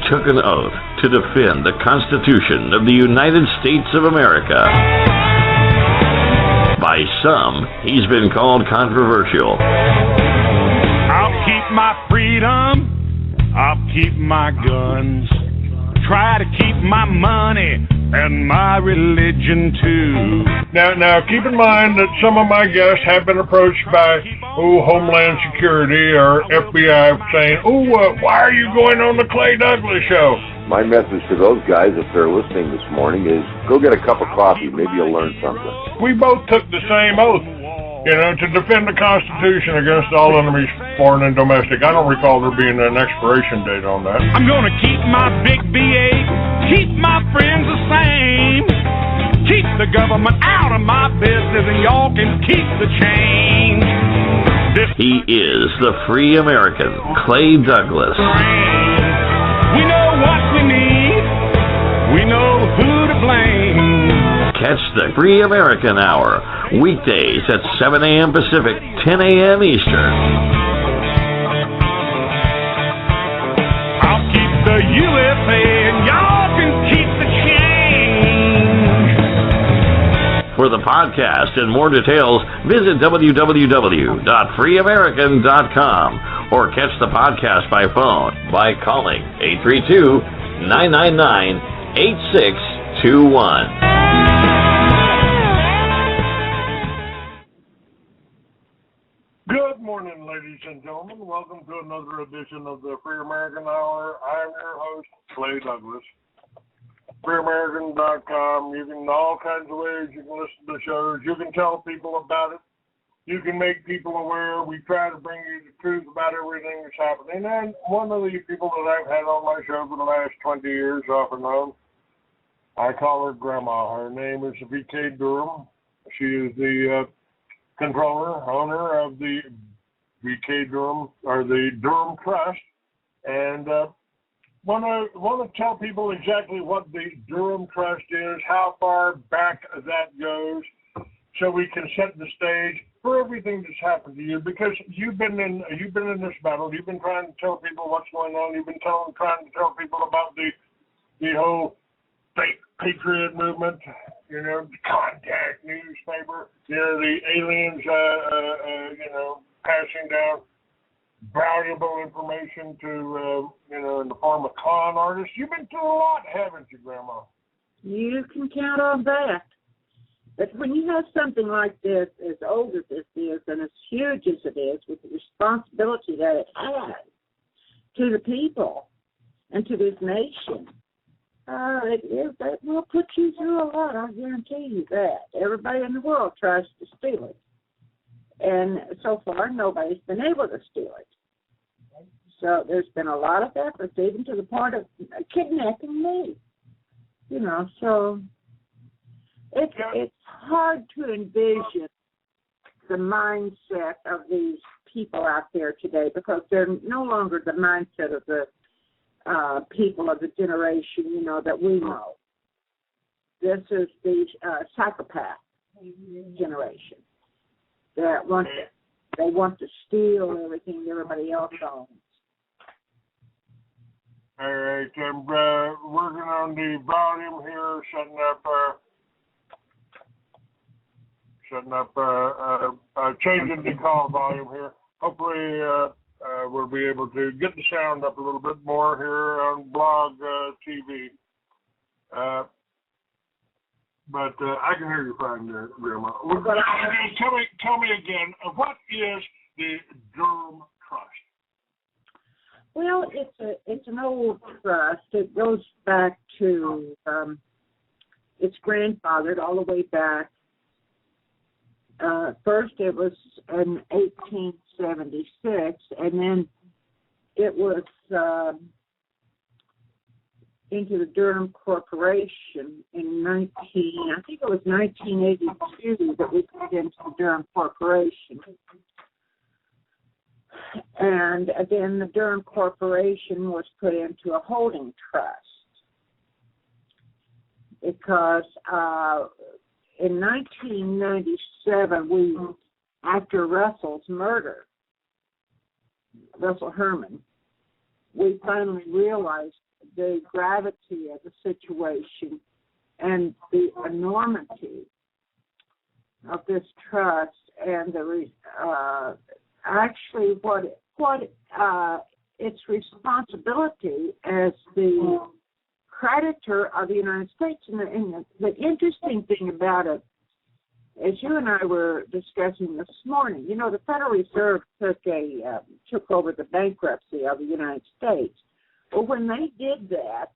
took an oath to defend the Constitution of the United States of America. By some, he's been called controversial. I'll keep my freedom, I'll keep my guns, try to keep my money and my religion too. Now, keep in mind that some of my guests have been approached by Homeland Security or FBI saying, why are you going on the Clay Douglas show? My message to those guys, if they're listening this morning, is go get a cup of coffee. Maybe you'll learn something. We both took the same oath, to defend the Constitution against all enemies, foreign and domestic. I don't recall there being an expiration date on that. I'm gonna keep my big V8, keep my friends the same, keep the government out of my business, and y'all can keep the change. He is the free American, Clay Douglas. We know what we need, we know who to blame. Catch the Free American Hour, weekdays at 7 a.m. Pacific, 10 a.m. Eastern. I'll keep the USA and y'all can keep the change. For the podcast and more details, visit www.freeamerican.com or catch the podcast by phone by calling 832-999-8621. Good morning, ladies and gentlemen. Welcome to another edition of the Free American Hour. I'm your host, Clay Douglas. FreeAmerican.com. You can, all kinds of ways you can listen to shows. You can tell people about it. You can make people aware. We try to bring you the truth about everything that's happening. And one of the people that I've had on my show for the last 20 years, off and on, I call her Grandma. Her name is V.K. Durham. She is the controller, owner of the V.K. Durham, or the Durham Trust. And want to tell people exactly what the Durham Trust is, how far back that goes, so we can set the stage for everything that's happened to you, because you've been in this battle. You've been trying to tell people what's going on. You've been trying to tell people about the whole fake patriot movement, the Contact newspaper, the aliens, passing down valuable information to, in the form of con artists. You've been through a lot, haven't you, Grandma? You can count on that. But when you have something like this, as old as this is, and as huge as it is, with the responsibility that it has to the people and to this nation, it will put you through a lot, I guarantee you that. Everybody in the world tries to steal it. And so far, nobody's been able to steal it. So there's been a lot of efforts, even to the point of kidnapping me. So it's hard to envision the mindset of these people out there today, because they're no longer the mindset of the people of the generation, that we know. This is the psychopath generation that want to steal everything everybody else owns. All right, I'm working on the volume here, changing the call volume here. Hopefully, we'll be able to get the sound up a little bit more here on Blog TV. But I can hear you fine there, Grandma. Tell me again, what is the Durham Trust? Well, it's an old trust. It goes back to its grandfathered all the way back. First, it was in 1876, and then it was into the Durham Corporation in 1982 that we put into the Durham Corporation. And then the Durham Corporation was put into a holding trust because in 1997, after Russell's murder, Russell Herman, we finally realized the gravity of the situation and the enormity of this trust and actually what its responsibility as the creditor of the United States. And the interesting thing about it, as you and I were discussing this morning, you know, the Federal Reserve took over the bankruptcy of the United States. Well, when they did that,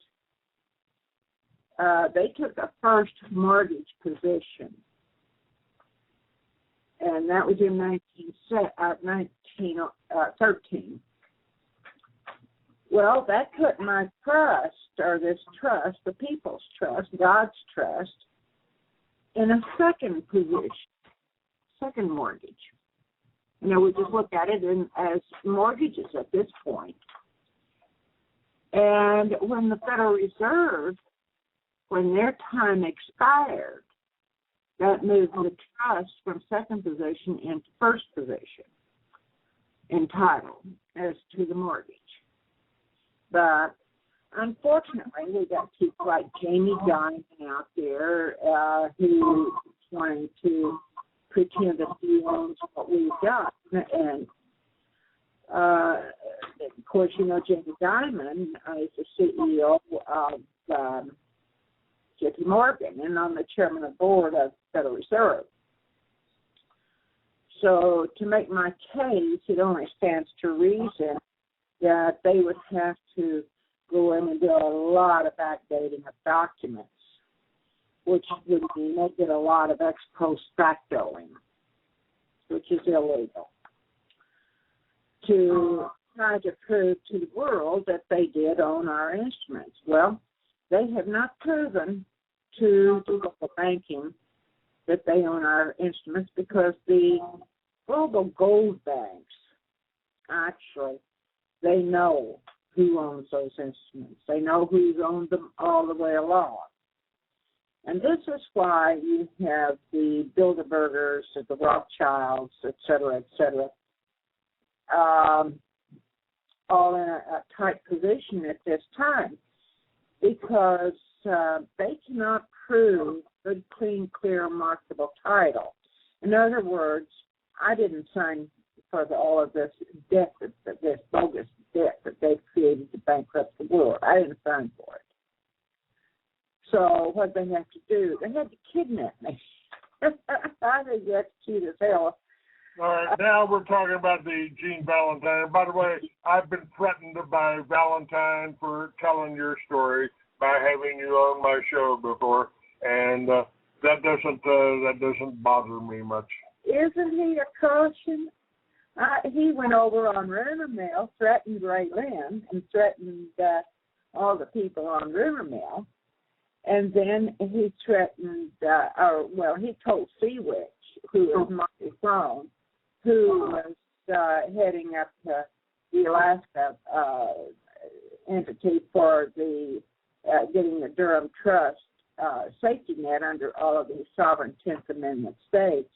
they took a first mortgage position, and that was in 1913. Well, that put my trust, or this trust, the people's trust, God's trust, in a second position, second mortgage. You know, we just look at it as mortgages at this point. And when the Federal Reserve, when their time expired, that moved the trust from second position into first position in title as to the mortgage. But unfortunately, we got people like Jamie Dimon out there who trying to pretend that he owns what we've got. And, of course, you know, Jamie Dimon is the CEO of JP Morgan and I'm the chairman of the board of the Federal Reserve. So to make my case, it only stands to reason that they would have to go in and do a lot of backdating of documents, which would mean they did a lot of ex post factoing, which is illegal, to try to prove to the world that they did own our instruments. Well, they have not proven to the global banking that they own our instruments because the global gold banks, actually, they know who owns those instruments. They know who's owned them all the way along. And this is why you have the Bilderbergers, the Rothschilds, et cetera, all in a tight position at this time because they cannot prove good, clean, clear, marketable title. In other words, I didn't sign for all of this debt, this bogus debt that they've created to bankrupt the world. I didn't sign for it. So what they have to do, they had to kidnap me. I think that's cute as hell. All right, now we're talking about the Gene Valentine. By the way, I've been threatened by Valentine for telling your story by having you on my show before, and that doesn't bother me much. Isn't he a caution? He went over on rumor mill, threatened Ray Lynn, and threatened all the people on rumor mill. And then he threatened, he told Sea Witch, who is Marty Throne, who was heading up the Alaska entity for the getting the Durham Trust safety net under all of these sovereign 10th Amendment states.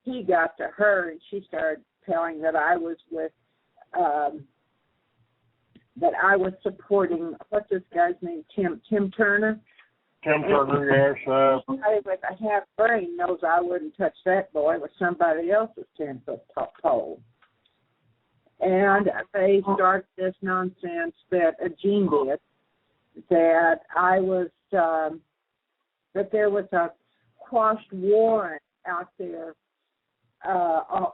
He got to her, and she started telling that I was with, that I was supporting, what's this guy's name, Tim Turner? Tim Turner, yes. Somebody with a half brain knows I wouldn't touch that boy with somebody else's 10-foot pole. And they started this nonsense that Gene did, that I was, that there was a quashed warrant out there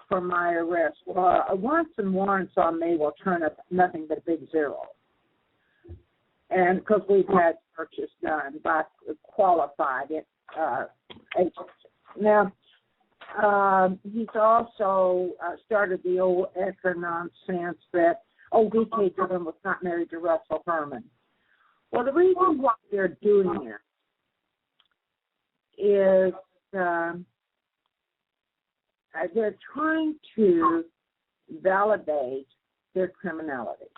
for my arrest. Well, warrants and warrants on me will turn up nothing but a big zero. And because we've had searches done by qualified agents. Now, he's also started the old Ecker nonsense that, V.K. Durham was not married to Russell Herman. Well, the reason why they're doing it is they're trying to validate their criminality.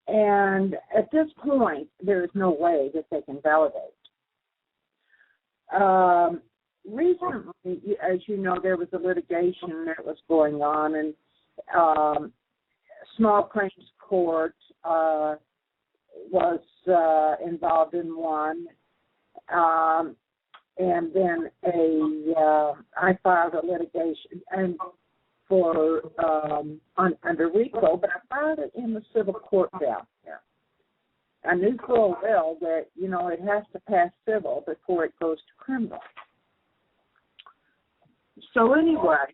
And at this point, there is no way that they can validate. Recently, as you know, there was a litigation that was going on, and small claims court was involved in one, and then I filed a litigation and for under RICO, but I filed it in the civil court down here. I knew full well that, you know, it has to pass civil before it goes to criminal. So anyway,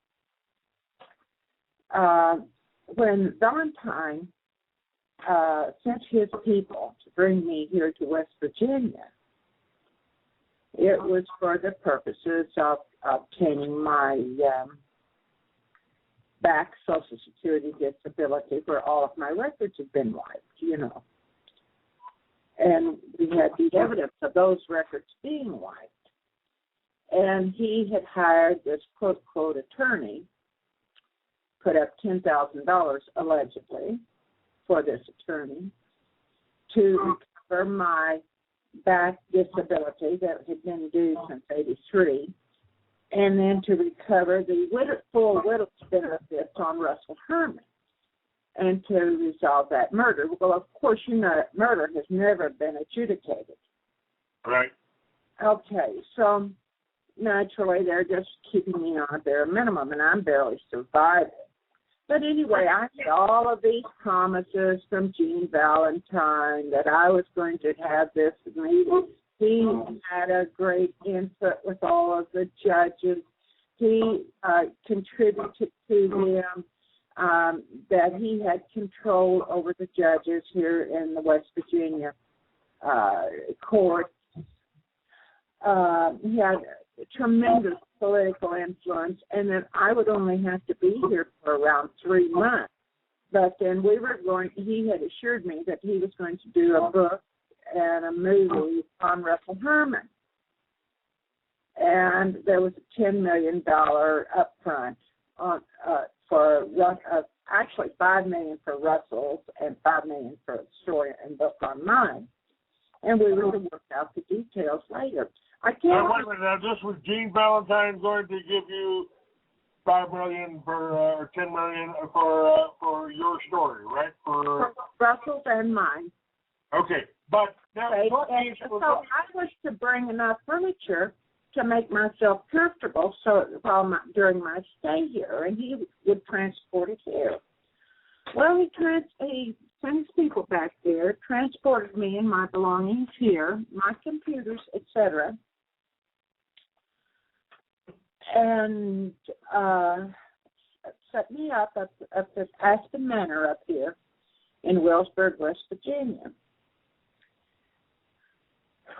when Valentine sent his people to bring me here to West Virginia, it was for the purposes of obtaining my back Social Security disability, where all of my records had been wiped, you know. And we had the evidence of those records being wiped. And he had hired this quote attorney, put up $10,000 allegedly for this attorney to recover my back disability that had been due since '83, and then to recover the full widow's benefits on Russell Herman, and to resolve that murder. Well, of course, you know that murder has never been adjudicated. Right. Okay, so naturally they're just keeping me on a bare minimum, and I'm barely surviving. But anyway, I had all of these promises from Gene Valentine that I was going to have this meeting. He had a great input with all of the judges. He contributed to them that he had control over the judges here in the West Virginia court. He had tremendous political influence, and that I would only have to be here for around 3 months. But then he had assured me that he was going to do a book and a movie on Russell Herman. And there was a $10 million upfront on, for actually $5 million for Russell's and $5 million for a story and book on mine. And we were to work out the details later. I can't. Now, wait a minute. Now, this was Gene Valentine going to give you $5 million or $10 million for your story, right? For Russell's and mine. Okay, but now Okay. what And so I was to bring enough furniture to make myself comfortable during my stay here, and he would transport it here. Well, he sent his people back there, transported me and my belongings here, my computers, etc., and set me up at this Aspen Manor up here in Wellsburg, West Virginia.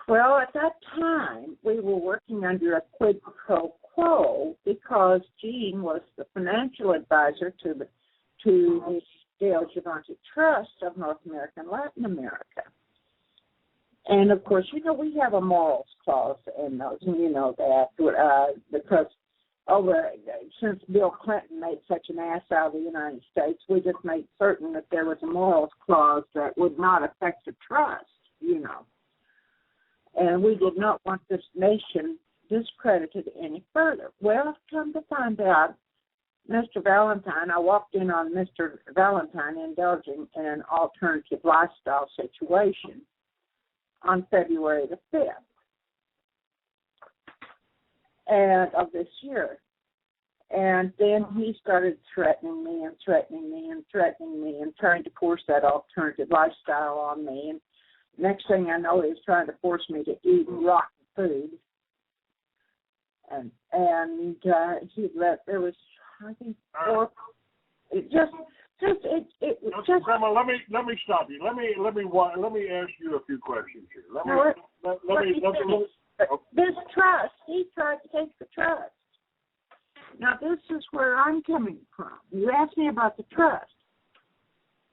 Well, at that time, we were working under a quid pro quo because Gene was the financial advisor to the Dale Giovanni Trust of North America and Latin America. And, of course, you know, we have a morals clause in those, and you know that because since Bill Clinton made such an ass out of the United States, we just made certain that there was a morals clause that would not affect the trust, you know. And we did not want this nation discredited any further. Well, come to find out, Mr. Valentine, I walked in on Mr. Valentine indulging in an alternative lifestyle situation on February the 5th of this year. And then he started threatening me and trying to force that alternative lifestyle on me. And next thing I know, he was trying to force me to eat rotten food. And he let, there was, I think, Grandma, let me stop you. Let me ask you a few questions here. This trust, he tried to take the trust. Now, this is where I'm coming from. You asked me about the trust.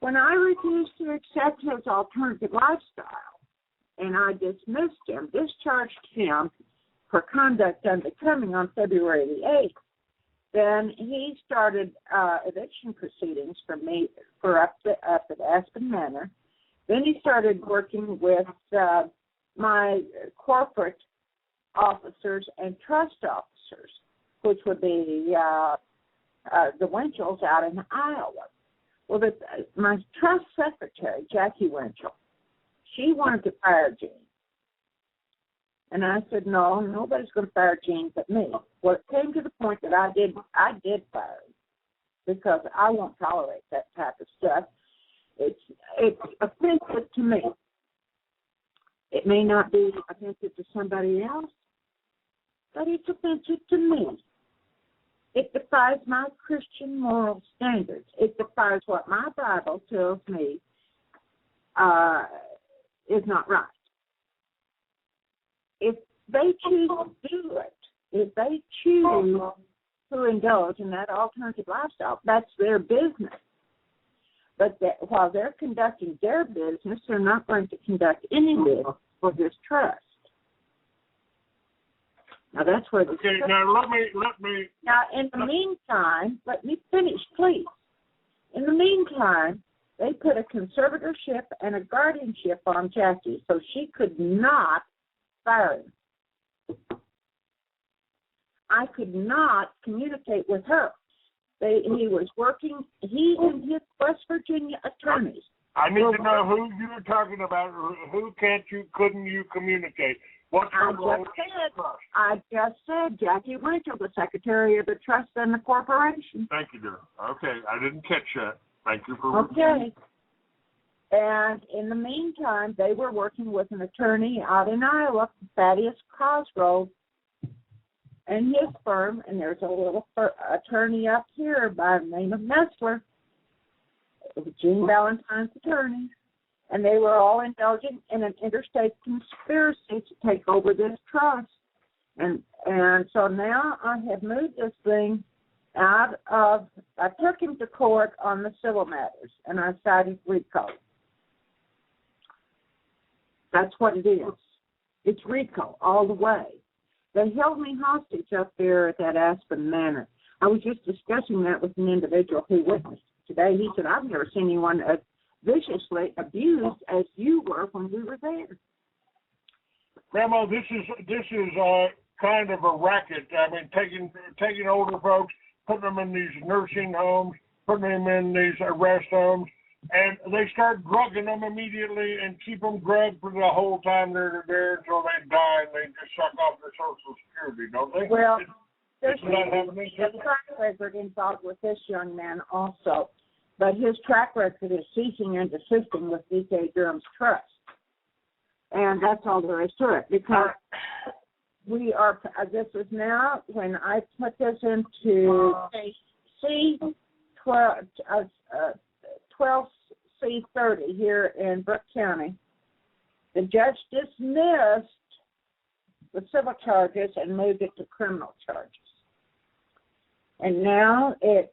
When I refused to accept his alternative lifestyle, and I dismissed him, discharged him for conduct unbecoming on February the 8th, then he started eviction proceedings for me for up at Aspen Manor. Then he started working with my corporate officers and trust officers, which would be the Winchells out in Iowa. Well, my trust secretary, Jackie Winchell, she wanted to fire Gene. And I said, no, nobody's going to fire Gene but me. Well, it came to the point that I did fire him because I won't tolerate that type of stuff. It's offensive to me. It may not be offensive to somebody else, but it's offensive to me. It defies my Christian moral standards. It defies what my Bible tells me is not right. If they choose to do it, if they choose to indulge in that alternative lifestyle, that's their business. But while they're conducting their business, they're not going to conduct any business for this trust. Now that's where the now let me. Now in the meantime, let me finish, please. In the meantime, they put a conservatorship and a guardianship on Jackie, so she could not fire him. I could not communicate with her. He was working, he and his West Virginia attorneys. I need to know who you're talking about. Who couldn't you communicate? What's her role? I just said Jackie Winter, the Secretary of the Trust and the Corporation. Thank you, dear. Okay, I didn't catch that. Thank you for Okay. And in the meantime, they were working with an attorney out in Iowa, Thaddeus Cosgrove, and his firm, and there's a little attorney up here by the name of Nestler, Gene Valentine's attorney, and they were all indulging in an interstate conspiracy to take over this trust. And so now I have moved this thing out of, I took him to court on the civil matters, and I cited RICO. That's what it is. It's RICO all the way. They held me hostage up there at that Aspen Manor. I was just discussing that with an individual who witnessed today. He said, I've never seen anyone as viciously abused as you were when we were there. Grandma, this is kind of a racket. I mean, taking older folks, putting them in these nursing homes, putting them in these rest homes, and they start drugging them immediately and keep them drugged for the whole time they're there until they die, and they just suck off their Social Security, don't they? Well, there's a track record involved with this young man also, but his track record is ceasing and desisting with D.K. Durham's trust. And that's all there is to it, because we are, this is now, when I put this into C-12C30 here in Brooke County, the judge dismissed the civil charges and moved it to criminal charges. And now it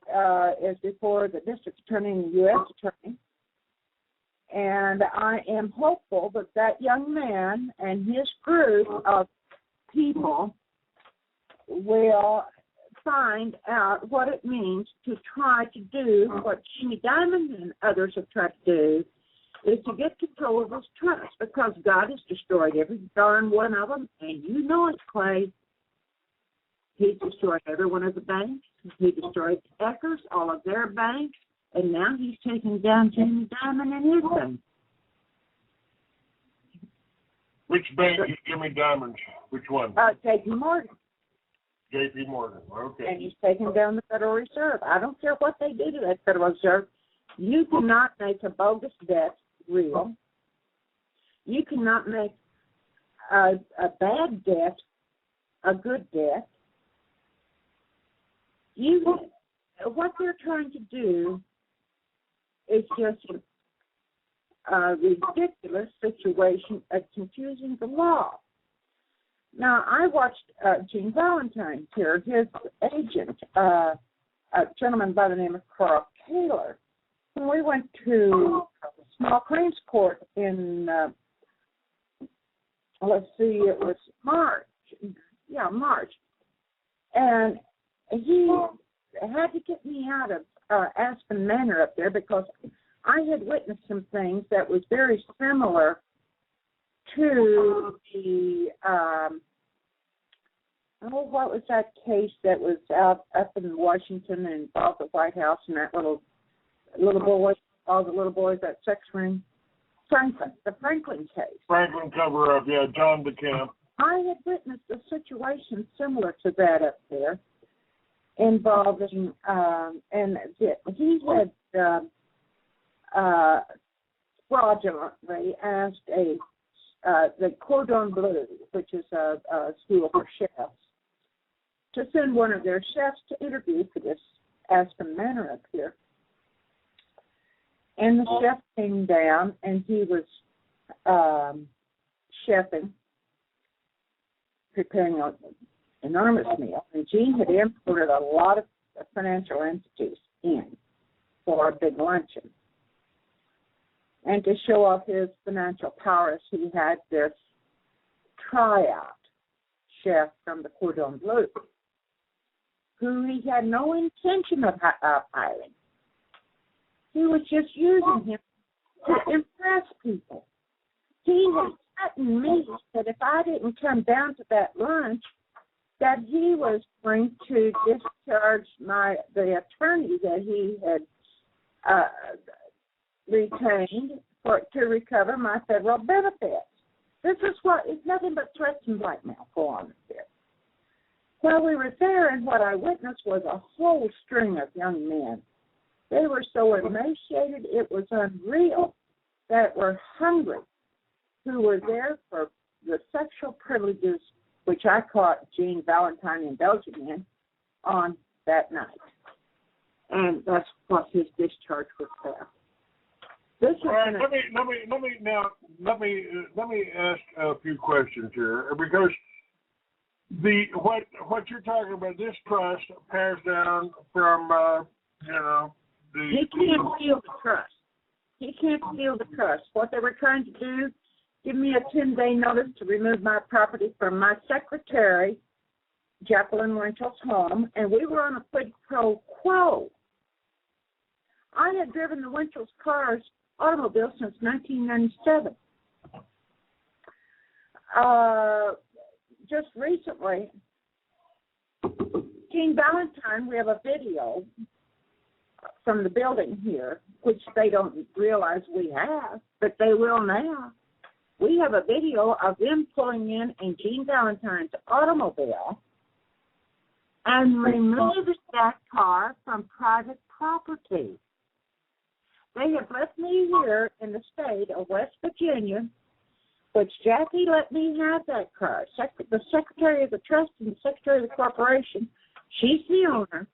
is before the district attorney and the U.S. attorney. And I am hopeful that that young man and his group of people will find out what it means to try to do what Jimmy Diamond and others have tried to do, is to get control of this trust, because God has destroyed every darn one of them, and you know it, Clay. He destroyed every one of the banks. He destroyed Eckers, all of their banks, and now he's taking down Jimmy Diamond and his bank. Which bank is Jimmy Diamond's? Which one? J.P. Morgan. J.P. Morgan, okay. And he's taking down the Federal Reserve. I don't care what they do to that Federal Reserve. You cannot make a bogus debt real. You cannot make a bad debt a good debt. What they're trying to do is just a ridiculous situation of confusing the law. Now, I watched Gene Valentine here, his agent, a gentleman by the name of Carl Taylor. When we went to small claims court in, it was March. Yeah, March. And he had to get me out of Aspen Manor up there, because I had witnessed some things that was very similar to the, what was that case that was up in Washington and involved the White House and that little boy, all the little boys, that sex ring? the Franklin case. Franklin cover-up, yeah, John DeCamp. I had witnessed a situation similar to that up there involving, and he had fraudulently asked the Cordon Bleu, which is a school for chefs, to send one of their chefs to interview for this Aspen Manor up here. And the chef came down, and he was chefing, preparing an enormous meal. And Gene had imported a lot of financial entities in for a big luncheon. And to show off his financial powers, he had this tryout chef from the Cordon Bleu, who he had no intention of hiring. He was just using him to impress people. He had threatened me that if I didn't come down to that lunch, that he was going to discharge the attorney that he had retained to recover my federal benefits. This is it's nothing but threats and blackmail go on there. While we were there, and what I witnessed was a whole string of young men. They were so emaciated, it was unreal, that were hungry, who were there for the sexual privileges, which I caught Gene Valentine indulging in on that night. And that's what his discharge was for. Let me ask a few questions here, because what you're talking about, this trust passed down from he can't steal the trust. He can't steal the trust. What they were trying to do, give me a 10-day notice to remove my property from my secretary, Jacqueline Winchell's home, and we were on a quid pro quo. I had driven the Winchell's automobile since 1997. Just recently, Gene Valentine, we have a video from the building here, which they don't realize we have, but they will now. We have a video of them pulling in Gene Valentine's automobile and removing that car from private property. They have left me here in the state of West Virginia, which Jackie let me have that car. The Secretary of the Trust and the Secretary of the Corporation, she's the owner.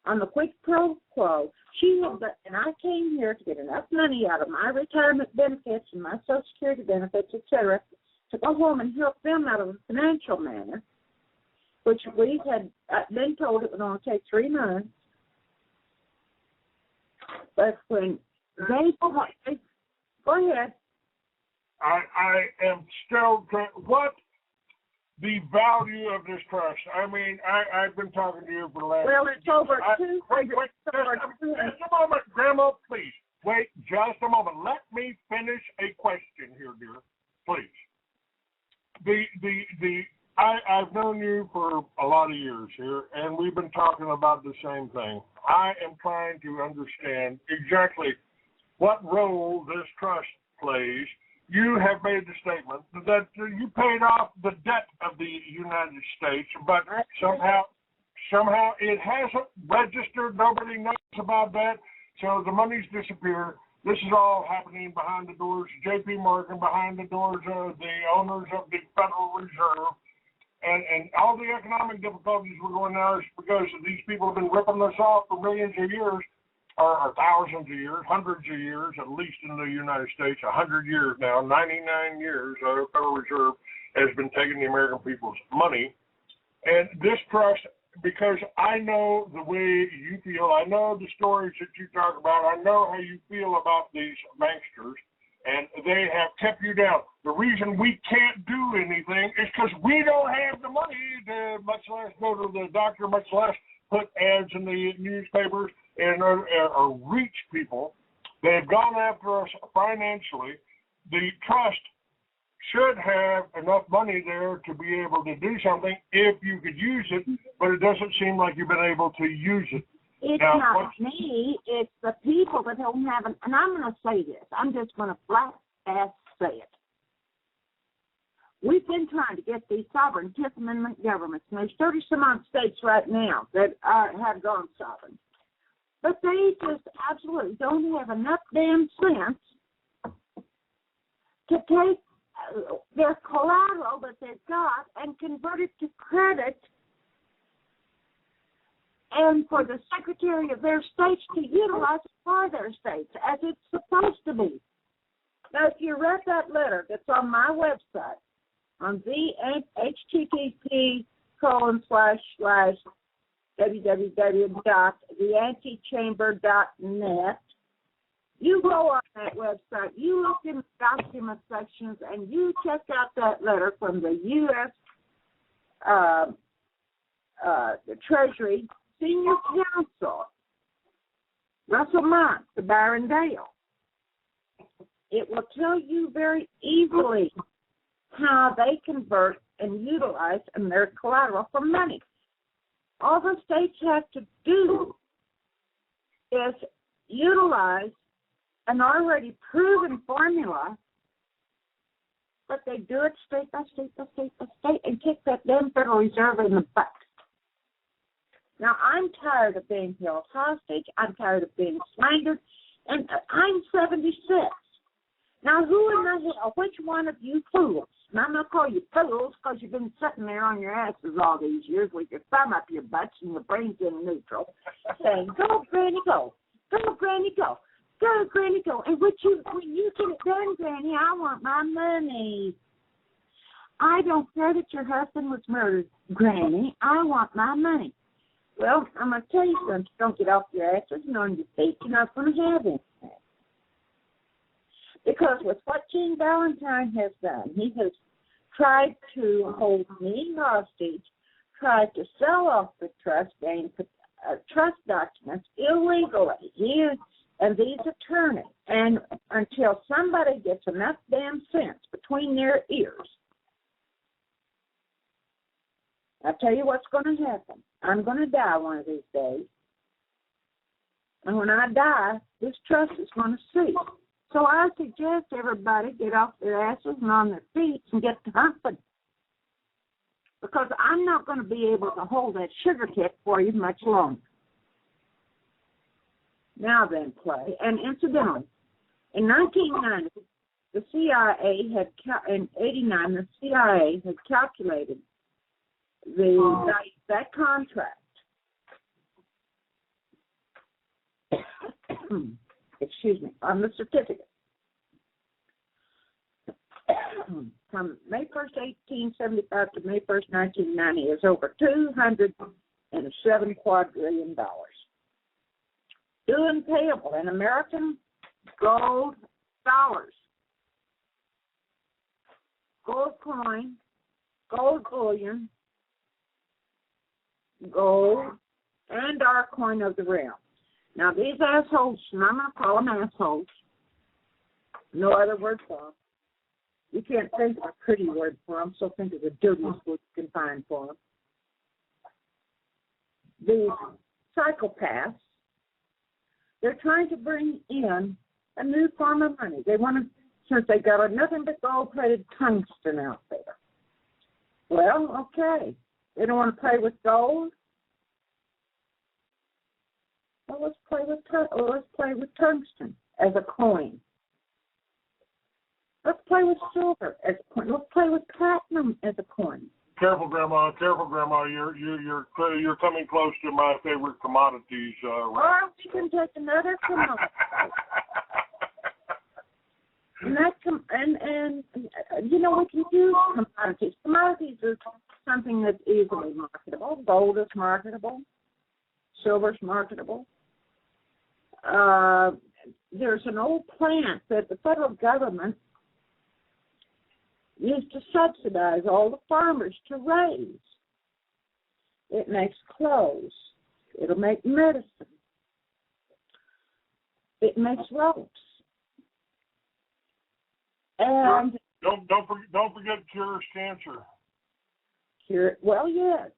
On the quid pro quo, and I came here to get enough money out of my retirement benefits and my Social Security benefits, etc., to go home and help them out of a financial manner, which we had been told it would only take 3 months. But when they go ahead. I am still trying. What the value of this trust? I mean, I've been talking to you for the last. Well, it's over 200. Wait, just a moment, Grandma, please. Wait, just a moment. Let me finish a question here, dear. Please. I've known you for a lot of years here, and we've been talking about the same thing. I am trying to understand exactly what role this trust plays. You have made the statement that you paid off the debt of the United States, but somehow it hasn't registered. Nobody knows about that, so the money's disappeared. This is all happening behind the doors. J.P. Morgan behind the doors of the owners of the Federal Reserve. And all the economic difficulties we're going now is because these people have been ripping us off for millions of years, or thousands of years, hundreds of years, at least in the United States, 100 years now, 99 years, the Federal Reserve has been taking the American people's money. And this trust, because I know the way you feel, I know the stories that you talk about, I know how you feel about these banksters, and they have kept you down. The reason we can't do anything is because we don't have the money to, much less go to the doctor, much less put ads in the newspapers and reach people. They've gone after us financially. The trust should have enough money there to be able to do something if you could use it, but it doesn't seem like you've been able to use it. It's now, not me, it's the people that don't have it. And I'm going to say this. I'm just going to flat say it. We've been trying to get these sovereign 10th Amendment governments, and there's 30-some-odd states right now that have gone sovereign. But they just absolutely don't have enough damn sense to take their collateral that they've got and convert it to credit, and for the Secretary of their states to utilize it for their states as it's supposed to be. Now, if you read that letter that's on my website, on http://www.theantechamber.net, you go on that website, you look in the document sections, and you check out that letter from the U.S. The Treasury Senior Counsel, Russell Mott, the Baron Dale. It will tell you very easily how they convert and utilize and their collateral for money. All the states have to do is utilize an already proven formula, but they do it state by state by state by state and kick that damn Federal Reserve in the butt. Now, I'm tired of being held hostage. I'm tired of being slandered. And I'm 76. Now, who in the hell, which one of you fools, and I'm going to call you fools because you've been sitting there on your asses all these years with your thumb up your butts and your brains in neutral, saying, go, Granny, go. Go, Granny, go. Go, Granny, go. And when you get it done, Granny, I want my money. I don't care that your husband was murdered, Granny. I want my money. Well, I'm going to tell you something. Don't get off your asses and on your feet. You're not going to have anything. Because with what Gene Valentine has done, he has tried to hold me hostage, tried to sell off the trust, gain trust documents illegally. He and these attorneys, and until somebody gets enough damn sense between their ears, I'll tell you what's going to happen. I'm going to die one of these days. And when I die, this trust is going to cease. So I suggest everybody get off their asses and on their feet and get to humping. Because I'm not going to be able to hold that sugar kick for you much longer. Now then, play. And incidentally, in 1990, the CIA had, in 89, the CIA had calculated that contract. Excuse me, on the certificate. From May 1st, 1875 to May 1st, 1990 is over $207 quadrillion. Due and payable in American gold dollars. Gold coin, gold bullion, gold, and our coin of the realm. Now, these assholes, and I'm going to call them assholes, no other word for them. You can't think of a pretty word for them, so think of the dirtiest word you can find for them. The psychopaths, they're trying to bring in a new form of money. They want to, since they got nothing but gold-plated tungsten out there. Well, okay. They don't want to play with gold. Well, let's play with tungsten as a coin. Let's play with silver as a coin. Let's play with platinum as a coin. Careful, Grandma. Careful, Grandma. You're coming close to my favorite commodities. Or we can take another commodity. And you know, we can use commodities. Commodities are something that's easily marketable. Gold is marketable. Silver is marketable. There's an old plant that the federal government used to subsidize all the farmers to raise. It makes clothes. It'll make medicine. It makes ropes. And don't forget cures cancer. Well, yes,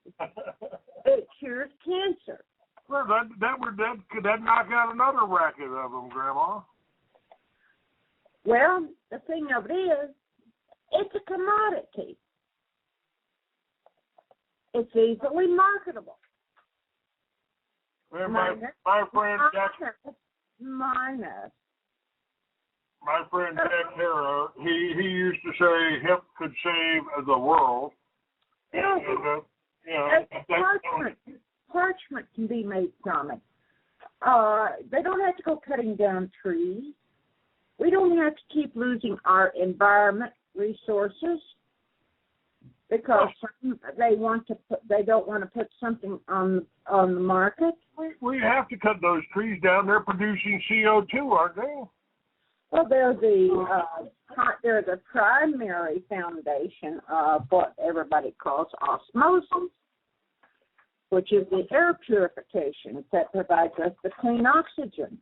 it cures cancer. Well, that knock out another racket of them, Grandma. Well, the thing of it is, it's a commodity. It's easily marketable. And my friend Jack, minus. my friend Jack Harrow, he used to say hemp could save the world. Yeah. And, Parchment can be made from it. They don't have to go cutting down trees. We don't have to keep losing our environment resources because they don't want to put something on the market. We have to cut those trees down. They're producing CO2, aren't they? Well, they're the primary foundation of what everybody calls osmosis, which is the air purification that provides us the clean oxygen.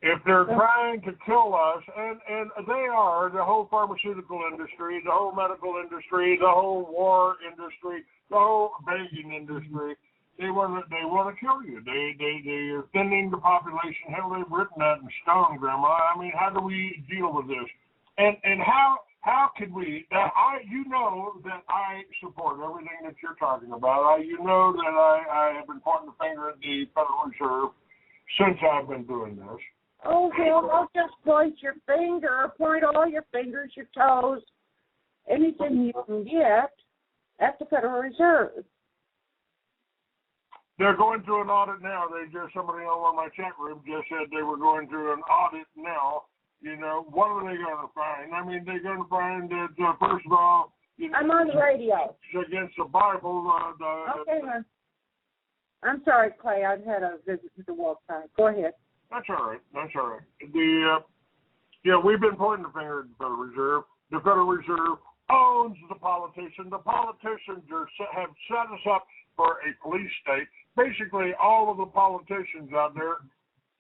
If they're trying to kill us, and they are, the whole pharmaceutical industry, the whole medical industry, the whole war industry, the whole banking industry, they want to kill you. They're thinning the population. Hell, they've written that in stone, Grandma. I mean, how do we deal with this? And how could we? You know that I support everything that you're talking about. You know that I have been pointing the finger at the Federal Reserve since I've been doing this. Oh, hell, don't just point your finger. Point all your fingers, your toes, anything you can get at the Federal Reserve. They're going through an audit now. Somebody on one of my chat rooms just said they were going through an audit now. You know, what are they going to find? I mean, they're going to find that, first of all, I'm on the radio. It's against the Bible. Okay, hon. I'm sorry, Clay. I've had a visit to the World Bank. Go ahead. That's all right. We've been pointing the finger at the Federal Reserve. The Federal Reserve owns the politicians. The politicians have set us up for a police state. Basically, all of the politicians out there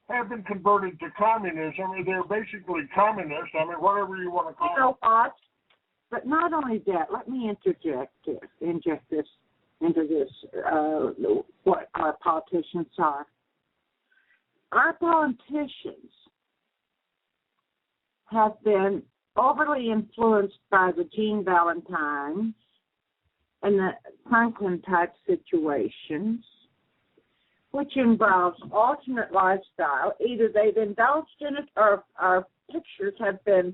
have been converted to communism. They're basically communists. I mean, whatever you want to call it. What? But not only that, let me inject this into this, what our politicians are. Our politicians have been overly influenced by the Gene Valentines and the Franklin-type situations, which involves alternate lifestyle. Either they've indulged in it or our pictures have been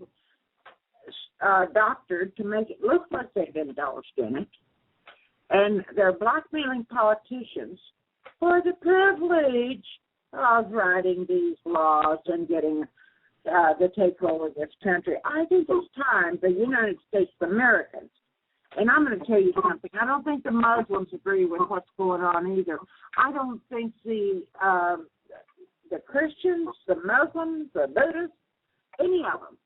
doctored to make it look like they've indulged in it. And they're blackmailing politicians for the privilege of writing these laws and getting the takeover of this country. I think it's time the United States Americans, and I'm going to tell you something, I don't think the Muslims agree with what's going on either. I don't think the Christians, the Muslims, the Buddhists, any of them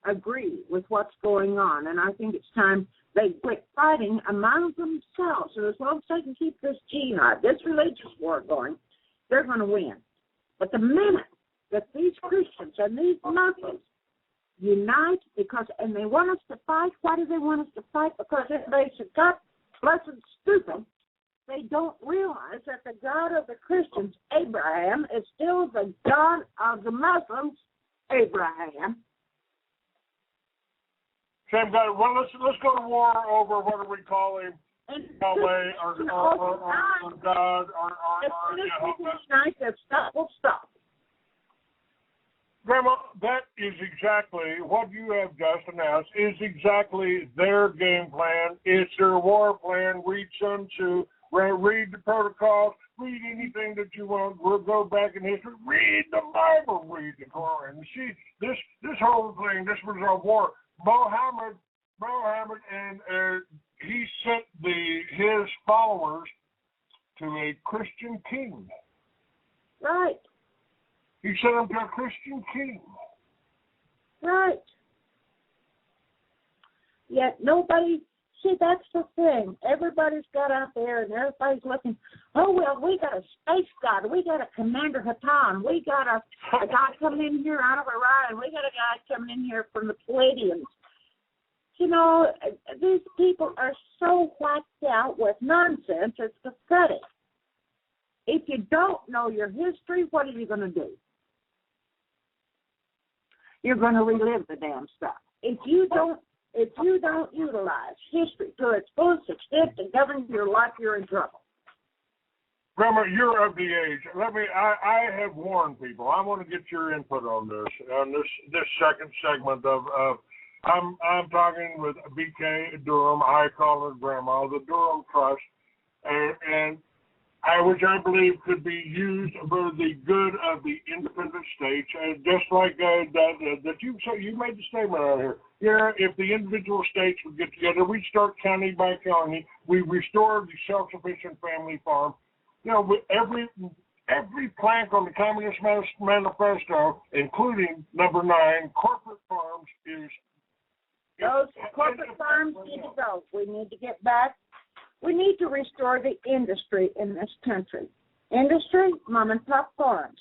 agree with what's going on, and I think it's time they quit fighting among themselves. And as long as they can keep this jihad, this religious war going, they're going to win. But the minute that these Christians and these Muslims unite, and they want us to fight, why do they want us to fight? Because everybody's got blessed stupid. They don't realize that the God of the Christians, Abraham, is still the God of the Muslims, Abraham. Same guy. Well, let's go to war over what do we call him? Yahweh or God or we'll stop. Grandma, that is exactly what you have just announced. Is exactly their game plan. It's their war plan. Read Sun Tzu. Read the protocols. Read anything that you want. We'll go back in history. Read the Bible. Read the Quran. See, this whole thing. This was a war. Mohammed, and he sent his followers to a Christian king. Right. He sent them to a Christian king. Right. Yet nobody, see, that's the thing. Everybody's got out there and everybody's looking, oh, well, we got a space god. We got a Commander Hatan. We got a guy coming in here out of Orion. We got a guy coming in here from the Palladians. You know, these people are so whacked out with nonsense, it's pathetic. If you don't know your history, what are you going to do? you're going to relive the damn stuff. If you don't utilize history to its fullest extent and govern your life, you're in trouble. Grandma, you're of the age. I have warned people. I want to get your input on this second segment of I'm talking with BK Durham. I call her Grandma, the Durham Trust, and which I believe could be used for the good of the independent states, just like that you made the statement out here. Yeah, if the individual states would get together, we start county by county. We restore the self-sufficient family farm. You know, every plank on the Communist Manifesto, including number 9, corporate farms, is. Those corporate farms need to go. We need to get back. We need to restore the industry in this country. Industry, mom and pop farms.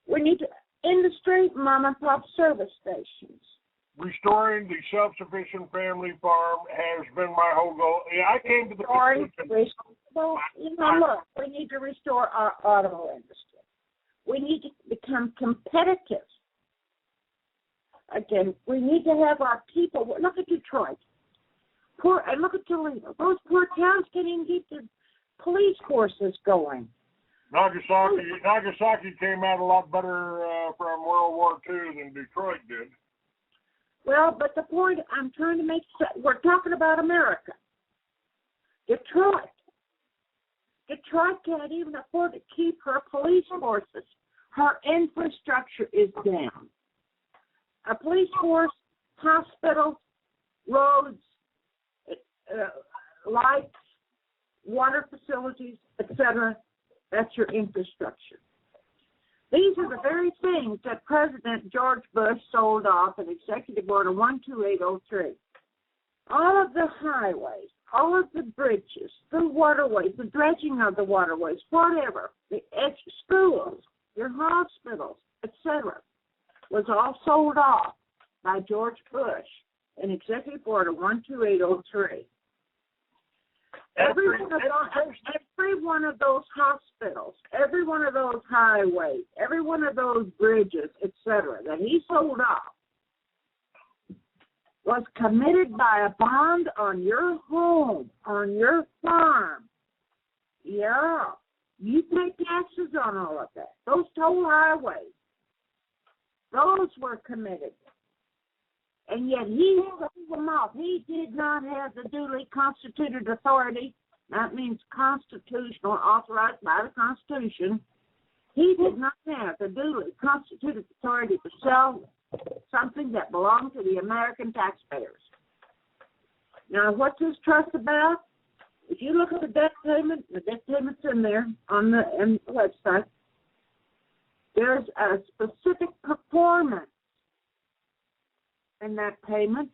We need industry, mom and pop service stations. Restoring the self-sufficient family farm has been my whole goal. I came to the conclusion. Look, we need to restore our auto industry. We need to become competitive. Again, we need to have our people. Look at Detroit. Look at Toledo. Those poor towns can't even keep the police forces going. Nagasaki came out a lot better from World War II than Detroit did. Well, but the point I'm trying to make, we're talking about America. Detroit can't even afford to keep her police forces. Her infrastructure is down. A police force, hospitals, roads, lights, water facilities, etc. That's your infrastructure. These are the very things that President George Bush sold off in Executive Order 12803. All of the highways, all of the bridges, the waterways, the dredging of the waterways, whatever, the schools, your hospitals, etc., was all sold off by George Bush in Executive Order 12803. Every one of those hospitals, every one of those highways, every one of those bridges, etc., that he sold off was committed by a bond on your home, on your farm. Yeah, you pay taxes on all of that. Those toll highways, those were committed. And yet he sold them off. He did not have the duly constituted authority. That means constitutional, authorized by the Constitution. He did not have the duly constituted authority to sell something that belonged to the American taxpayers. Now, what's this trust about? If you look at the debt payment, the debt payment's in there on the website. There's a specific performance in that payment,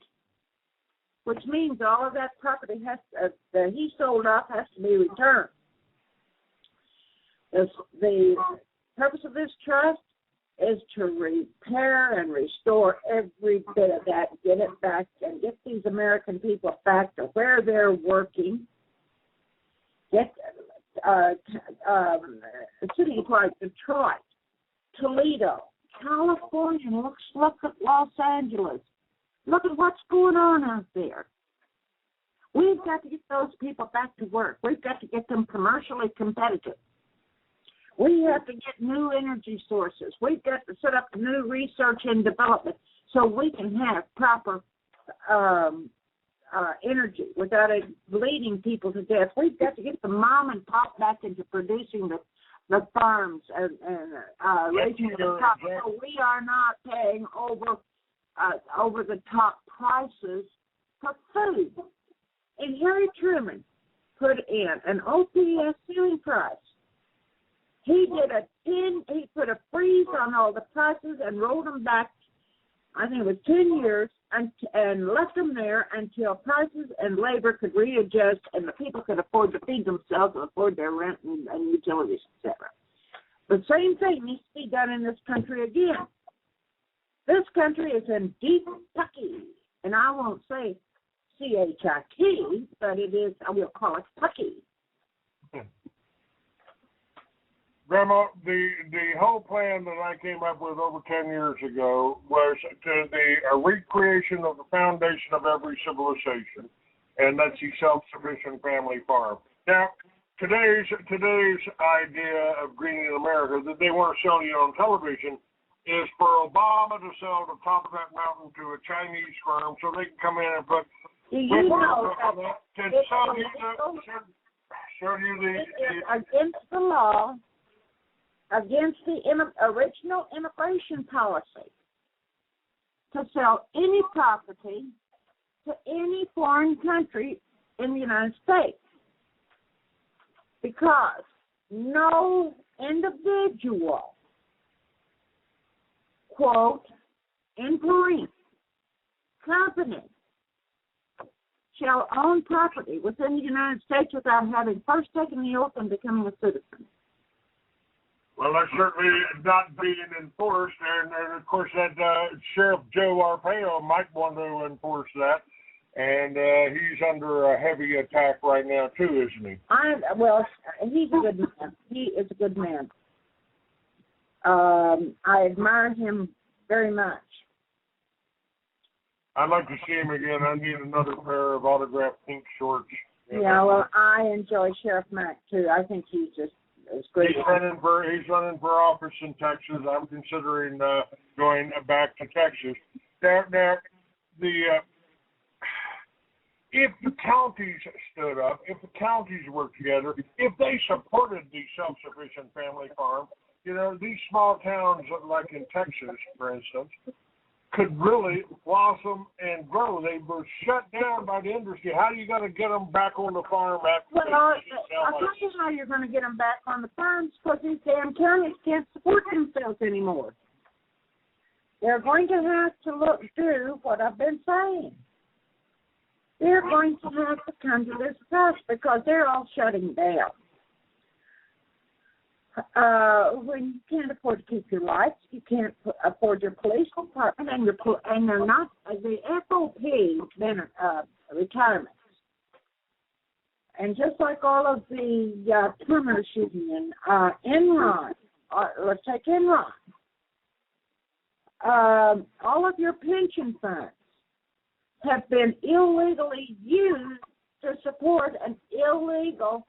which means all of that property that he sold off has to be returned. The purpose of this trust is to repair and restore every bit of that, get it back, and get these American people back to where they're working. Get cities like Detroit, Toledo, California. Look at Los Angeles. Look at what's going on out there. We've got to get those people back to work. We've got to get them commercially competitive. We have to get new energy sources. We've got to set up new research and development so we can have proper energy without it bleeding people to death. We've got to get the mom and pop back into producing the farms and raising the crops. So we are not paying over the top prices for food. And Harry Truman put in an OPS ceiling price. He put a freeze on all the prices and rolled them back, I think it was 10 years, and left them there until prices and labor could readjust and the people could afford to feed themselves and afford their rent and utilities, etc. The same thing needs to be done in this country again. This country is in deep Pucky, and I won't say C-H-I-T, but it is, I will call it Pucky. Grandma, the whole plan that I came up with over 10 years ago was a recreation of the foundation of every civilization, and that's the self-sufficient family farm. Now, today's idea of greening America that they want to sell you on television is for Obama to sell the top of that mountain to a Chinese firm so they can come in and put. Do you know that it is against the law, against the original immigration policy, to sell any property to any foreign country in the United States, because no individual, quote, employee, company, shall own property within the United States without having first taken the oath and becoming a citizen. Well, that's certainly not being enforced, and of course that Sheriff Joe Arpaio might want to enforce that, and he's under a heavy attack right now too, isn't he? Well, he's a good man. He is a good man. I admire him very much. I'd like to see him again. I need another pair of autographed pink shorts. Yeah, well, I enjoy Sheriff Mack too. I think he's just as great. He's running for office in Texas. I'm considering going back to Texas. Now, if the counties stood up, if the counties worked together, if they supported the self-sufficient family farm, these small towns like in Texas, for instance, could really blossom and grow. They were shut down by the industry. How are you going to get them back on the farm after? Well, I'll tell you how you're going to get them back on the farms, because these damn counties can't support themselves anymore. They're going to have to do what I've been saying. They're going to have to come to this house because they're all shutting down. When you can't afford to keep your lights, you can't afford your police department, and they're not the FOP retirements. And just like all of the perimeter shooting in Enron, let's take Enron. All of your pension funds have been illegally used to support an illegal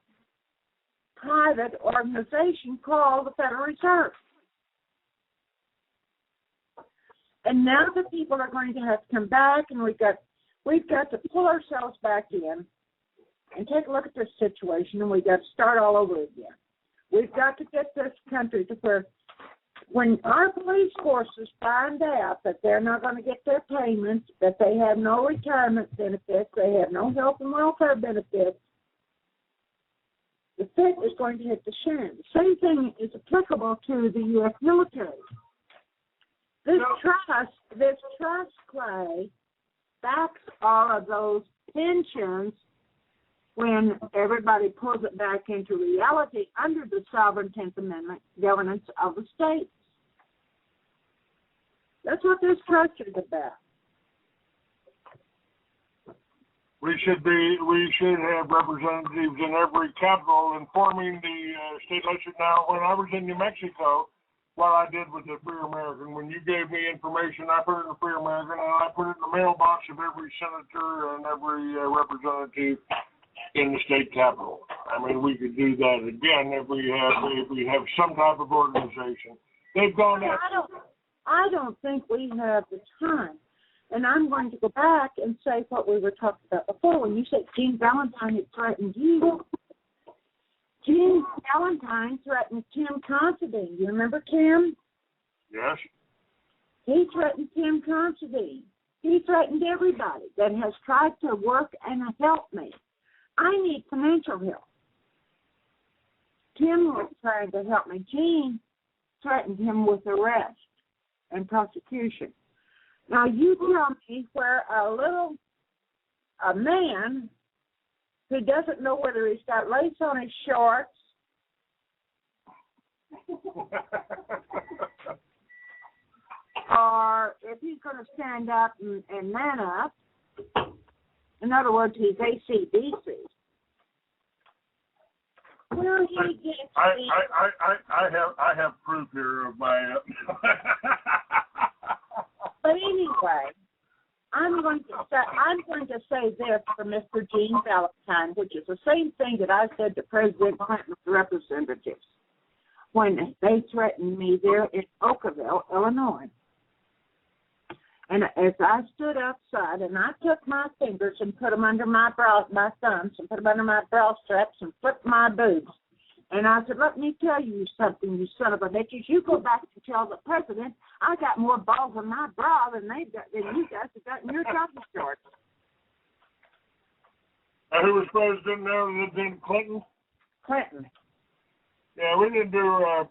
private organization called the Federal Reserve. And now the people are going to have to come back, and we've got to pull ourselves back in and take a look at this situation, and we've got to start all over again. We've got to get this country to where when our police forces find out that they're not going to get their payments, that they have no retirement benefits, they have no health and welfare benefits, the Fed is going to hit the shin. The same thing is applicable to the U.S. military. This trust, Clay, backs all of those pensions when everybody pulls it back into reality under the sovereign 10th Amendment governance of the states. That's what this trust is about. We should have representatives in every capital informing the state legislature. Now, when I was in New Mexico, what I did with the Free American, when you gave me information, I put it in the Free American, and I put it in the mailbox of every senator and every representative in the state capitol. I mean, we could do that again if we have some type of organization. They've gone out. I don't think we have the time. And I'm going to go back and say what we were talking about before. When you said Gene Valentine had threatened you, Gene Valentine threatened Tim Considine. You remember Tim? Yes. He threatened Tim Considine. He threatened everybody that has tried to work and help me. I need financial help. Tim was trying to help me. Gene threatened him with arrest and prosecution. Now, you tell me where a man who doesn't know whether he's got lace on his shorts or if he's going to stand up and man up. In other words, he's AC/DC. Will he get I the same thing that I said to President Clinton's representatives when they threatened me there in Oakville, Illinois. And as I stood outside and I took my fingers and put them under my thumbs and put them under my bra straps and flipped my boobs. And I said, let me tell you something, you son of a bitch. You go back and tell the president I got more balls in my bra than you guys have got in your jockey shorts. Who was president now? Then Clinton? Clinton. Yeah, we didn't do, I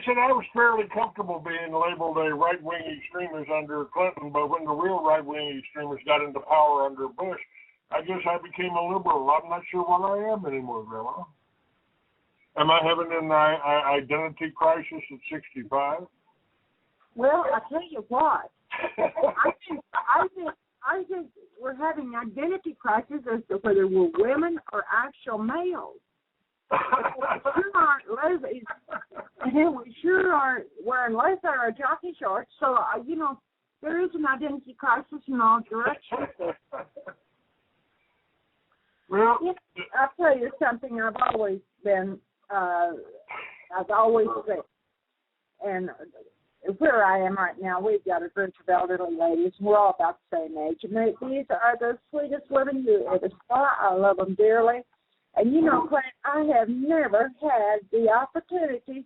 said I was fairly comfortable being labeled a right-wing extremist under Clinton, but when the real right-wing extremists got into power under Bush, I guess I became a liberal. I'm not sure what I am anymore, Grandma. Am I having an identity crisis at 65? Well, I tell you what, I think we're having identity crisis as to whether we're women or actual males. We sure aren't lesbians, and we sure aren't wearing leather or jockey shorts. So, there is an identity crisis in all directions. Well, I'll tell you something. I've always said, and where I am right now, we've got a bunch of elderly ladies. We're all about the same age, and these are the sweetest women you ever saw. I love them dearly. And Clint, I have never had the opportunity,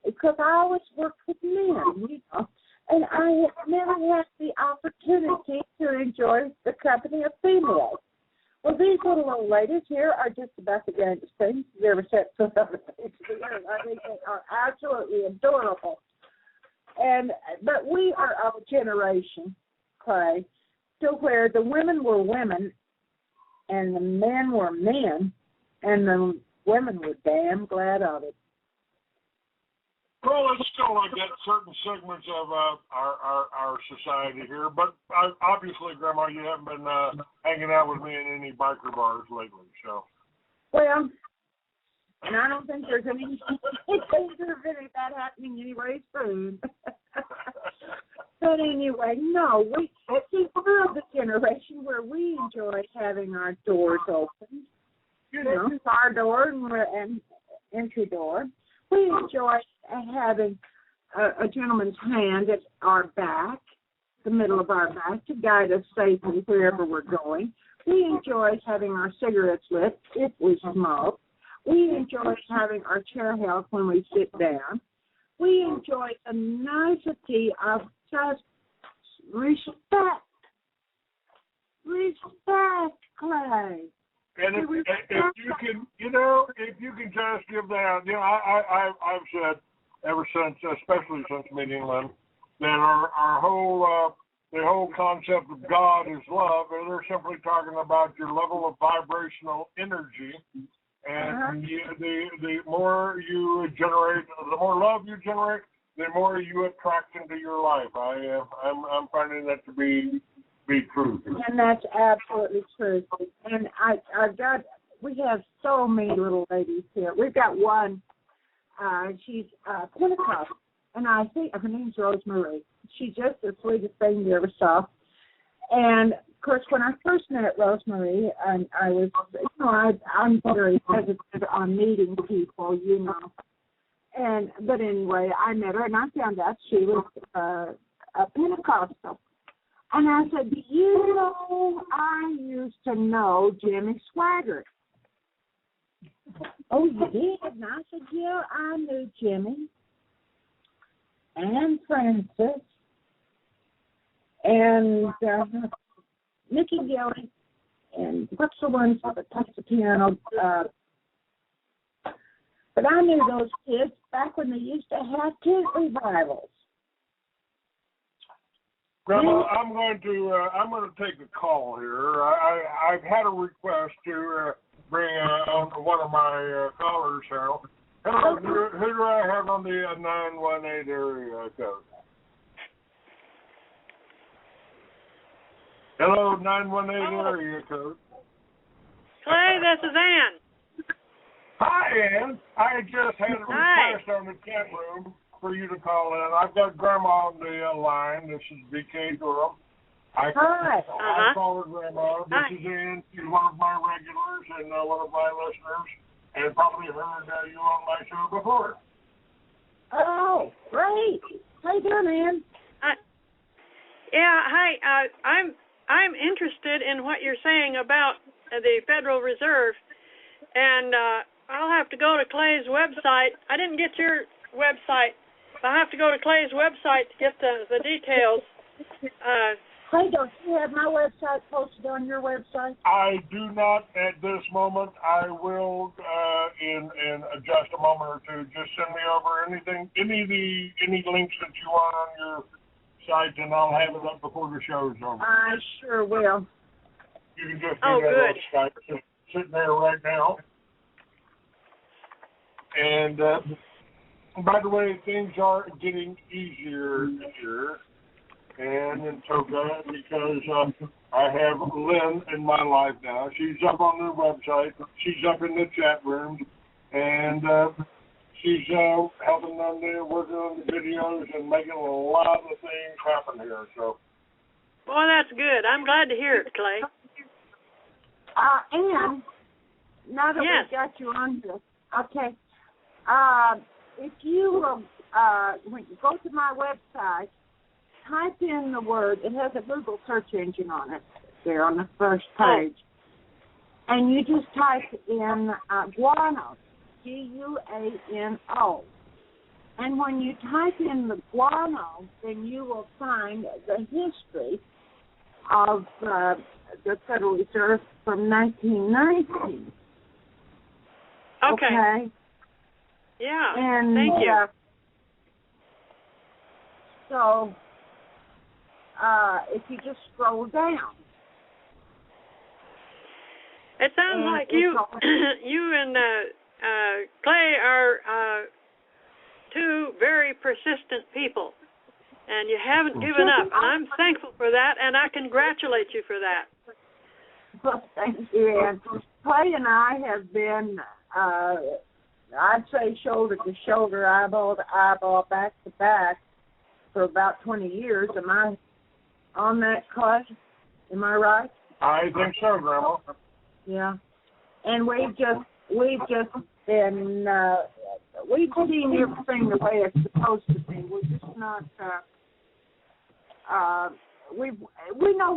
because I always worked with men, and I have never had the opportunity to enjoy the company of females. Well, these little old ladies here are just about the grandest things you've ever set foot on the face of the earth. I think they are absolutely adorable. But we are of a generation, Clay, to where the women were women and the men were men, and the women were damn glad of it. Well, it's still like that certain segments of our society here, but obviously, Grandma, you haven't been hanging out with me in any biker bars lately, so. Well, and I don't think there's any danger of any of that happening anyway soon. But anyway, no, we're of the generation where we enjoy having our doors open. Our door and entry door. We enjoy having a gentleman's hand at our back, the middle of our back, to guide us safely wherever we're going. We enjoy having our cigarettes lit if we smoke. We enjoy having our chair held when we sit down. We enjoy the nicety of just respect. Respect, Clay. And if you can, if you can just give that, I've said ever since, especially since meeting Lynn, that our whole the whole concept of God is love, and they're simply talking about your level of vibrational energy, and the more you generate, the more love you generate, the more you attract into your life. I'm finding that to be true. And that's absolutely true. And we have so many little ladies here. We've got one, she's Pentecost, and I think her name's Rosemary. She's just the sweetest thing you ever saw. And, of course, when I first met Rosemary, I was, I'm very hesitant on meeting people, But anyway, I met her, and I found out she was a Pentecostal. And I said, I used to know Jimmy Swaggart. Oh, you did? And I said, yeah, I knew Jimmy and Francis and Mickey Gilly and what's the one that plays the piano? But I knew those kids back when they used to have tent revivals. Grandma, I'm going to take a call here. I've had a request to bring one of my callers here. Hello, who do I have on the 918 area code? Hello, 918 area code. Clay, this is Ann. Hi, Ann. I just had a request on the chat room for you to call in. I've got Grandma on the line. This is BK Durham. I call her Grandma. This Hi. is Ann. She's one of my regulars and one of my listeners, and probably heard you on my show before. Oh, great. How you doing, Ann? Yeah, hi. I'm interested in what you're saying about the Federal Reserve, and I'll have to go to Clay's website. I didn't get your website. I'll have to go to Clay's website to get the details. Clay, don't you have my website posted on your website? I do not at this moment. I will in just a moment or two. Just send me over any links that you want on your site, and I'll have it up before the show's over. I sure will. You can just do that on Skype. Just sitting there right now. And by the way, things are getting easier here and in Toga because I have Lynn in my life now. She's up on the website. She's up in the chat room, and she's helping them there, working on the videos and making a lot of things happen here. So, Well, that's good. I'm glad to hear it, Clay. Ann, now that Yes. we've got you on here, okay, if you when you go to my website, type in the word, it has a Google search engine on it there on the first page, and you just type in guano, Guano. And when you type in the guano, then you will find the history of the Federal Reserve from 1919. Okay. Yeah. And, thank you. So, if you just scroll down. It sounds like you and Clay are two very persistent people, and you haven't given up. And I'm thankful for that, and I congratulate you for that. Well, thank you, Ann. Clay and I have been, I'd say shoulder to shoulder, eyeball to eyeball, back to back for about 20 years. Am I on that, Clay? Am I right? I think so, Grandma. Yeah. And we've just been, we've seen everything the way it's supposed to be. We're just not, we know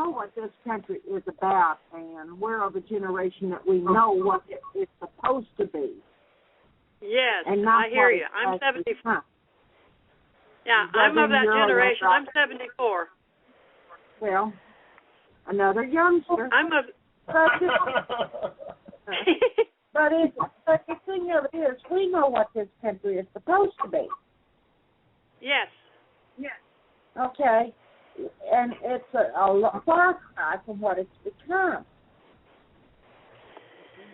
what this country is about, and we're of a generation that we know what it's supposed to be. Yes, And not I hear what you. it's I'm actually 74. become. Yeah, I'm of that generation. I'm 74. Well, another youngster. I'm of. But the thing of it is, we know what this country is supposed to be. Yes. Okay, and it's a far cry from what it's become.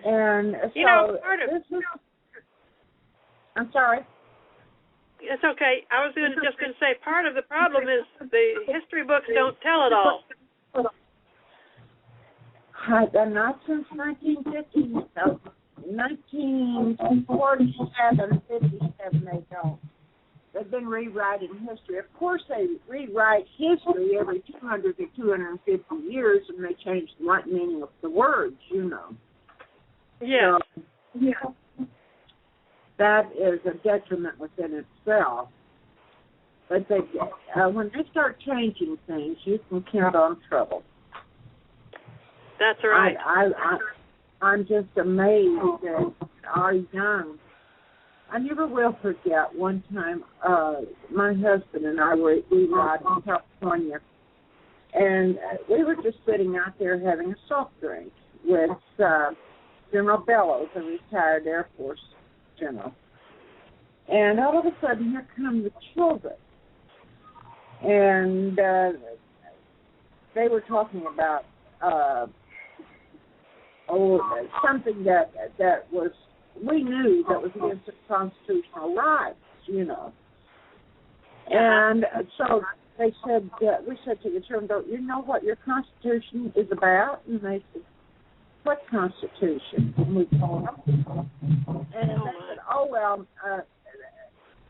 And so part of this is. I'm sorry. It's okay. I was just going to say part of the problem is the history books don't tell it all. Not since 1950, no, 1947, 57, they don't. They've been rewriting history. Of course, they rewrite history every 200 to 250 years, and they change the meaning of the words, you know. Yeah. So, that is a detriment within itself. But when they start changing things, you can count on trouble. That's right. I'm just amazed at our young. I never will forget one time my husband and I we were out in California, and we were just sitting out there having a soft drink with General Bellows, a retired Air Force general. And all of a sudden, here come the children. And they were talking about something that was, we knew that was against the constitutional rights, you know. And so they said, we said to the children, don't you know what your Constitution is about? And they said, what Constitution? And we told them. And they said, oh, well,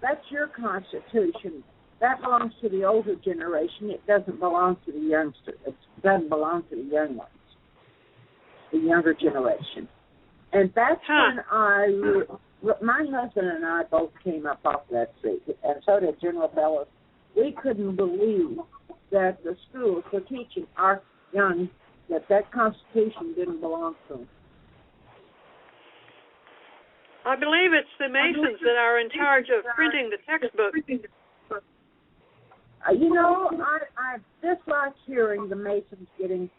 that's your Constitution. that belongs to the older generation. It doesn't belong to the youngsters. It doesn't belong to the young ones, the younger generation. And that's when my husband and I both came up off that seat, and so did General Bellows. We couldn't believe that the schools were teaching our young that Constitution didn't belong to them. I believe it's the Masons that are in charge of printing the textbook. I dislike hearing the Masons getting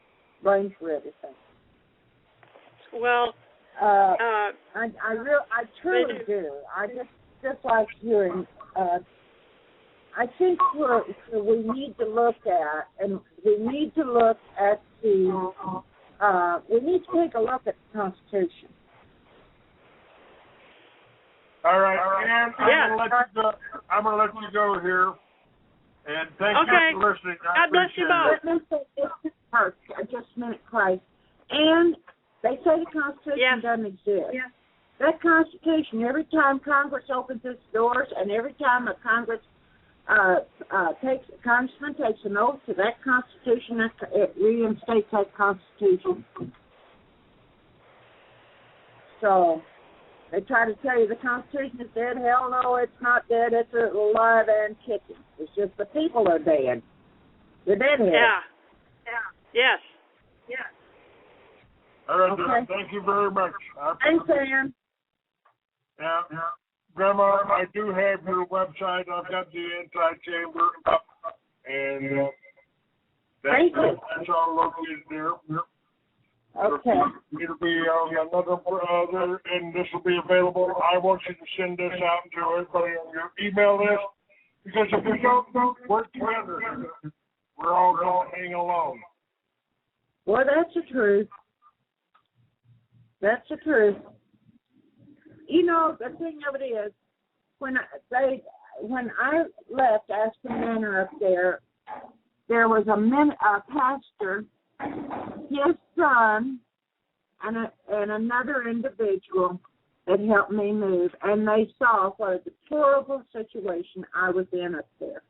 blamed for everything. Well, I truly do. I just dislike hearing. I think we need to look at, and we need to look at we need to take a look at the Constitution. All right, and I'm going to let you go here. And thank you for listening. God bless you both. Let me say this first, just a minute, Clay. And they say the Constitution doesn't exist. Yeah. That Constitution, every time Congress opens its doors and every time a Congressman takes an oath to that Constitution, it reinstates that Constitution. So they try to tell you the Constitution is dead. Hell no, it's not dead. It's alive and kicking. It's just the people are dead. The deadheads. Yeah. Yes. Yeah. All right, okay. Thank you very much. Thanks, Ann. Yeah. Grandma, I do have your website. I've got the anti-chamber up, and that's all located there. Okay. It'll be another, and this will be available. I want you to send this out to everybody on your email list, because if we don't work together, we're all going to hang alone. Well, that's the truth. That's the truth. You know, the thing of it is, when I left Aspen Manor up there was a pastor, his son, and another individual that helped me move, and they saw what a deplorable situation I was in up there.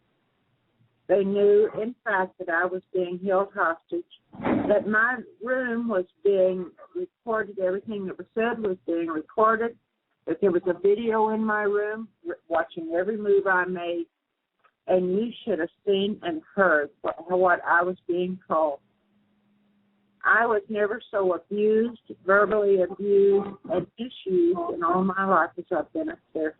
They knew, in fact, that I was being held hostage, that my room was being recorded, everything that was said was being recorded, that there was a video in my room watching every move I made, and you should have seen and heard what I was being called. I was never so abused, verbally abused, and misused in all my life as I've been up there.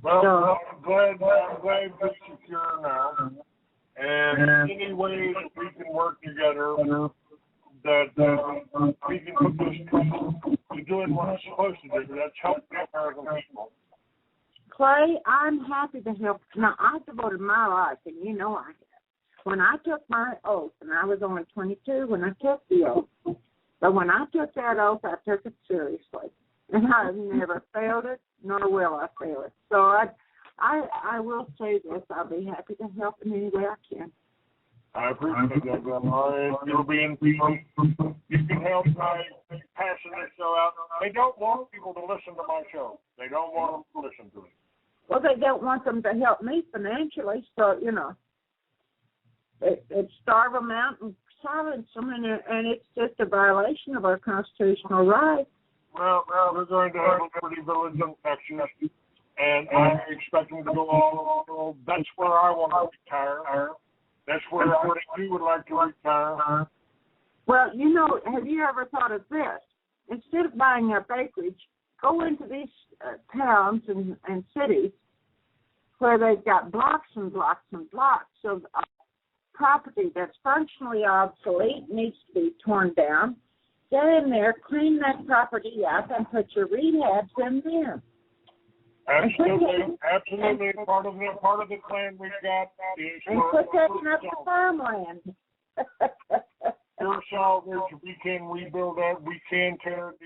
Well, I'm glad we're secure now. And any way that we can work together, that we can put this to doing what it's supposed to do. That's helping the American people. Clay, I'm happy to help. Now, I devoted my life, and you know I have. When I took my oath, and I was only 22 when I took the oath, but when I took that oath, I took it seriously. And I've never failed it, nor will I fail it. So I will say this, I'll be happy to help in any way I can. I appreciate that, Grandma. You're being people. You can help by passing this show out. They don't want people to listen to my show. They don't want them to listen to it. Well, they don't want them to help me financially, so, you know, it starve them out and silence them, and it's just a violation of our constitutional rights. Well, we're going to have Liberty Village in Texas, and I'm expecting to go all. That's where I want to retire. That's where I think you would like to retire. Well, you know, have you ever thought of this? Instead of buying up acreage, go into these towns and cities where they've got blocks and blocks and blocks of property that's functionally obsolete, needs to be torn down. Get in there, clean that property up, and put your rehabs in there. Absolutely. Part of the plan we've got is and put that up to farmland. we can rebuild that. We can tear it